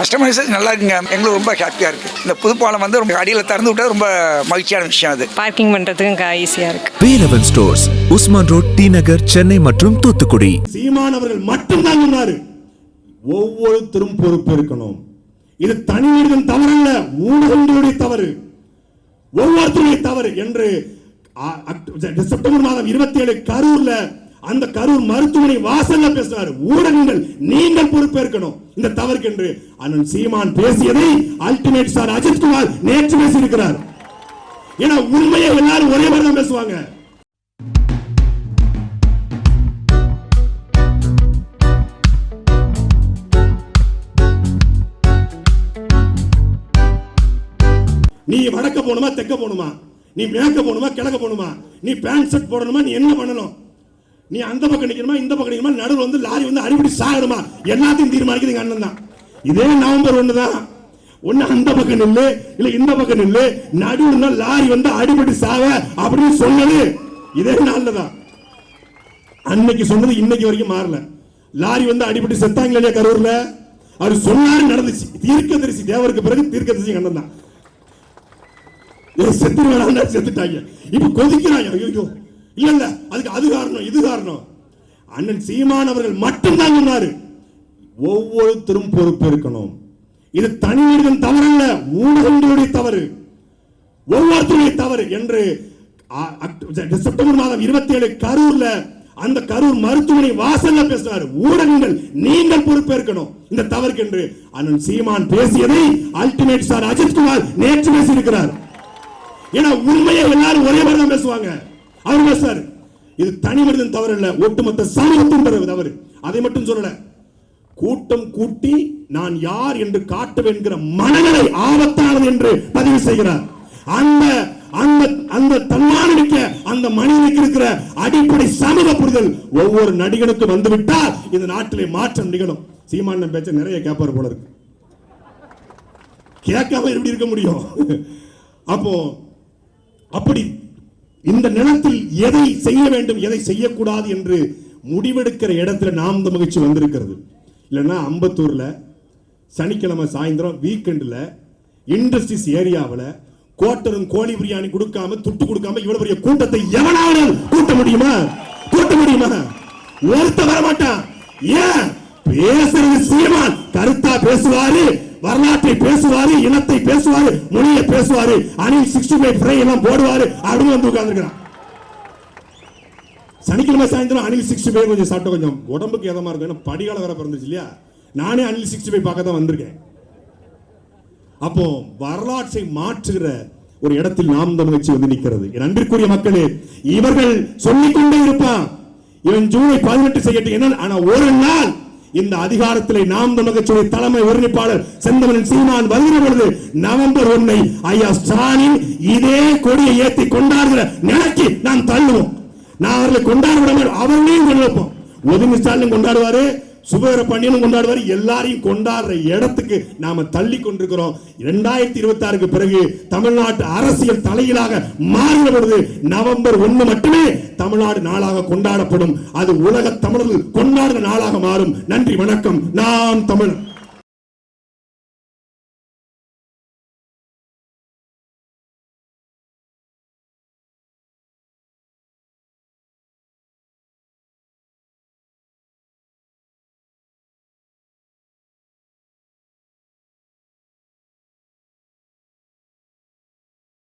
Customers நல்லா இருக்குங்க. எங்களுக்கு ரொம்ப ஹாப்பியாக இருக்குது. இந்த புதுப்பாலம் வந்து ரொம்ப அடியில் திறந்து விட்டது ரொம்ப மகிழ்ச்சியான விஷயம். அது பார்க்கிங் பண்ணுறதுக்கு ஈஸியாக இருக்குது. Velavan stores, Usman road, T Nagar, Chennai மற்றும் தூத்துக்குடி. சீமான் அவர்கள் மட்டும்தான் சொன்னாரு, ஒவ்வொருத்தரும் பொறுப்பு இருக்கணும். இது தனி மனிதன் தவறல்ல, ஊடகங்களுடைய தவறு, ஒவ்வொருத்தருடைய தவறு என்று செப்டம்பர் மாதம் 27 கரூர்ல அந்த கரூர் மருத்துவமனை வாசல்ல பேசினார். ஊடகங்கள் நீங்கள் பொறுப்பேற்கணும் இந்த தவறுக்கு என்று அண்ணன் சீமான் பேசியதை அல்டிமேட் ஸ்டார் அஜித்குமார் நேற்று பேசியிருக்கிறார். ஏன்னா உண்மையை எல்லாரும் ஒரே மாதிரி தான் பேசுவாங்க. நீ வடக்க போகணுமா தெற்க போகணுமா, நீ மேற்க போகணுமா கிழக்க போகணுமா, நீ பேண்ட் ஷர்ட் போடணுமா, நீ என்ன பண்ணணும், நீ அந்த பக்கம் நிக்கணுமா இந்த பக்கம் நிக்கணுமா, நடுவில் வந்து லாரி வந்து அடிபடி சாகணுமா, எல்லாத்தையும் தீர்மானிக்கிறது அண்ணன் தான். இதே நவம்பர் 1 தான். ஒன்னு அந்த பக்கம் நில்லு இல்ல இந்த பக்கம் நில்லு, நடுவில் லாரி வந்து அடிபடி சாக அப்படின்னு சொன்னது இதே நாள்ல தான். அன்னைக்கு சொன்னது இன்னைக்கு வரைக்கும் மாறல. லாரி வந்து அடிபடி செத்தாங்க இல்லையா கரூர்ல, அவர் சொன்னாரு நடந்துச்சு. தீர்க்கதரிசி தேவருக்கு பிறகு தீர்க்கதரிசி அண்ணன் தான். செத்துட்டாங்க, இப்ப கொதிக்கிறாங்க. ஐயோ இல்ல அதுக்கு அது காரணம் இது காரணம். அண்ணன் சீமான் அவர்கள் மட்டும்தான் சொன்னாரு, ஒவ்வொருத்தரும் பொறுப்பு இருக்கணும். இது தனி மனிதன் தவறல்ல, ஊடகங்களுடைய தவறு, ஒவ்வொருத்தருடைய தவறு என்று செப்டம்பர் மாதம் 27 கரூர்ல அந்த கரூர் மருத்துவமனை வாசல்ல பேசினார். ஊடகங்கள் நீங்கள் பொறுப்பேற்கணும் இந்த தவறுக்கு என்று அண்ணன் சீமான் பேசியதை அல்டிமேட் ஸ்டார் அஜித்குமார் நேற்று பேசியிருக்கிறார். ஏன்னா உண்மையை எல்லாரும் ஒரே மாதிரி தான் பேசுவாங்க. அவர் பேசுறாரு, இது தனி மனிதன் தவறு இல்ல, ஒட்டுமொத்த சமூகத்தின் தவறு. அதை மட்டும் சொல்லல, கூட்டம் கூட்டி நான் யார் என்று காட்டுவேன் என்கிற மனநிலை ஆபத்தானது என்று பதிவு செய்கிறார். அந்த தன்மானமிக்க அந்த மனிதனுக்கு இருக்கிற அடிப்படை சமூக புரிதல் ஒவ்வொரு நடிகனுக்கும் வந்துவிட்டால் இந்த நாட்டிலே மாற்றம் நிகழும். சீமான் பேச்ச நிறைய கேட்பார் போல இருக்கு, கேட்காம எப்படி இருக்க முடியும்? அப்போ அப்படி இந்த நிலத்தில் எதை செய்ய வேண்டும் எதை செய்யக்கூடாது என்று முடிவெடுக்கிற இடத்துல நாம் இந்த மகிழ்ச்சி வந்திருக்கிறது. இல்லைன்னா அம்பத்தூர்ல சனிக்கிழமை சாயந்தரம் வீக்கெண்ட்ல இண்டஸ்ட்ரீஸ் ஏரியாவில் கோட்டரும் கோழி பிரியாணி கொடுக்காம துட்டு கொடுக்காம இவ்வளவு பெரிய கூட்டத்தை எவனாவது கூட்ட முடியுமா? ஒருத்த வரமாட்டான். ஏன் பேசுறது? சீமான் கருத்தா பேசுவாரு, வரலாற்றை பேசுவாரு, இனத்தை பேசுவாரு, மொழியை பேசுவாரு, அணில் 65 ஃப்ரை எல்லாம் போடுவாரு. அப்படின்னு வந்து உட்கார்ந்துருக்கான். சனிக்கிழமை சாயந்தரம் அணில் 65 கொஞ்சம் சாப்பிட்ட கொஞ்சம் உடம்புக்கு எதமா இருக்கும். படிகால வேற பிறந்துச்சு இல்லையா, நானே அணில் 65 பார்க்க தான் வந்திருக்கேன். அப்போ வரலாற்றை மாற்றுகிற ஒரு இடத்தில் நாம் இந்த முயற்சி வந்து நிற்கிறது. என் அன்பிற்குரிய மக்களே, இவர்கள் சொல்லிக்கொண்டே இருப்பான், இவன் ஜூலை 18 செய்யட்டும் என்ன, ஆனா ஒரு நாள் இந்த அதிகாரத்திலே நாம் தமிழகத்துடைய தலைமை ஒருங்கிணைப்பாளர் செந்தமிழன் சீமான் வருகிற பொழுது நவம்பர் 1 ஐயா ஸ்டாலின் இதே கொடியை ஏற்றி கொண்டாடுகிற நிலைக்கு நாம் தள்ளுவோம். நான் அவர்களை கொண்டாட விட அவர்களையும் கொண்டு வைப்போம். ஒதுங்கி ஸ்டாலின் கொண்டாடுவாரு, சுபேர பண்ணியும் கொண்டாடுவாரு, எல்லாரையும் கொண்டாடுற இடத்துக்கு நாம தள்ளி கொண்டிருக்கிறோம். 2026க்கு பிறகு தமிழ்நாட்டு அரசியல் தலையிலாக மாறுகிற பொழுது நவம்பர் 1 மட்டுமே தமிழ்நாடு நாளாக கொண்டாடப்படும். அது உலக தமிழர்கள் கொண்டாடுற நாளாக மாறும். நன்றி, வணக்கம். நாம் தமிழர்.